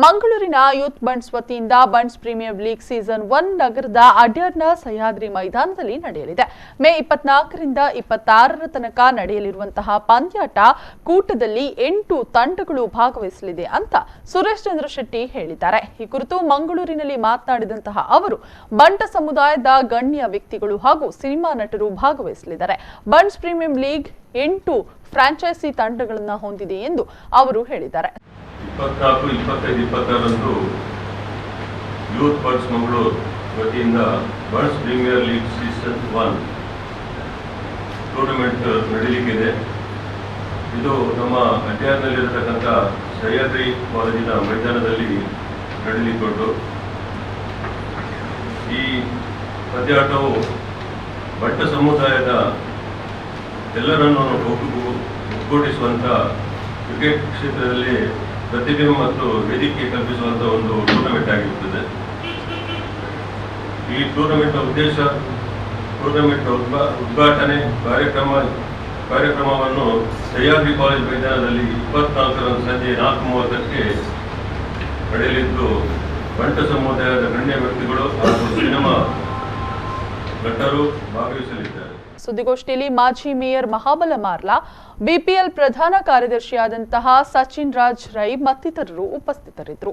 ಮಂಗಳೂರಿನ ಯೂತ್ ಬಂಡ್ಸ್ ವತಿಯಿಂದ Bunts premier league season 1 ನಗರದ ಅಡ್ಯಾರ್ನ ಸಹ್ಯಾದ್ರಿ ಮೈದಾನದಲ್ಲಿ ನಡೆಯಲಿದೆ. ಮೇ 24ರಿಂದ 26ರ ತನಕ ನಡೆಯಲಿರುವಂತಹ ಪಂದ್ಯಾಟ ಕೂಟದಲ್ಲಿ 8 ತಂಡಗಳು ಭಾಗವಹಿಸಲಿದೆ ಅಂತ ಸುರೇಶ್ ಚಂದ್ರ ಶೆಟ್ಟಿ ಹೇಳಿದ್ದಾರೆ. ಈ ಕುರಿತು ಮಂಗಳೂರಿನಲ್ಲಿ ಮಾತನಾಡಿದಂತಹ ಅವರು ಬಂಟ ಸಮುದಾಯದ ಗಣ್ಯ ವ್ಯಕ್ತಿಗಳು ಹಾಗೂ ಸಿನಿಮಾ ನಟರು ಭಾಗವಹಿಸಲಿದ್ದಾರೆ. ಬಂಡ್ಸ್ ಪ್ರೀಮಿಯರ್ ಲೀಗ್ 8 ಫ್ರಾಂಚೈಸಿ ತಂಡಗಳನ್ನು ಹೊಂದಿದೆ ಎಂದು ಅವರು ಹೇಳಿದ್ದಾರೆ. 24, 25, 26ರಂದು ಯೂತ್ ಬಂಡ್ಸ್ ಮಂಗಳೂರು ವತಿಯಿಂದ Bunts premier league season 1 tournament ನಡೆಯಲಿಕ್ಕಿದೆ. ಇದು ನಮ್ಮ ಅಡ್ಯಾರ್ನಲ್ಲಿರತಕ್ಕಂಥ ಸಹ್ಯಾದ್ರಿ ಕಾಲೇಜಿನ ಮೈದಾನದಲ್ಲಿ ನಡೆಯಲಿಕ್ಕುಂಟು. ಈ ಪಂದ್ಯಾಟವು ಬಂಟ ಸಮುದಾಯದ ಎಲ್ಲರನ್ನು ಒಗ್ಗೂಡಿಸುವಂಥ ಕ್ರಿಕೆಟ್ ಕ್ಷೇತ್ರದಲ್ಲಿ ಪ್ರತಿಭೆ ಮತ್ತು ವೇದಿಕೆ ಕಲ್ಪಿಸುವಂತಹ ಒಂದು ಟೂರ್ನಮೆಂಟ್ ಆಗಿರುತ್ತದೆ. ಈ ಟೂರ್ನಮೆಂಟ್ನ ಉದ್ದೇಶ ಟೂರ್ನಮೆಂಟ್ ಉದ್ಘಾಟನೆ ಕಾರ್ಯಕ್ರಮವನ್ನು ಸಹ್ಯಾದ್ರಿ ಕಾಲೇಜ್ ಮೈದಾನದಲ್ಲಿ 24ರಂದು ಸಂಜೆ 4:30ಕ್ಕೆ ನಡೆಯಲಿದ್ದು ಬಂಟ ಸಮುದಾಯದ ಗಣ್ಯ ವ್ಯಕ್ತಿಗಳು ಹಾಗೂ ಸಿನಿಮಾ ನಟರು ಭಾಗವಹಿಸಲಿದ್ದಾರೆ. ಸುದ್ದಿಗೋಷ್ಠಿಯಲ್ಲಿ ಮಾಜಿ ಮೇಯರ್ ಮಹಾಬಲ ಮಾರ್ಲಾ, ಬಿಪಿಎಲ್ ಪ್ರಧಾನ ಕಾರ್ಯದರ್ಶಿಯಾದಂತಹ ಸಚಿನ್ ರಾಜ್ ರೈ ಮತ್ತಿತರರು ಉಪಸ್ಥಿತರಿದ್ದರು.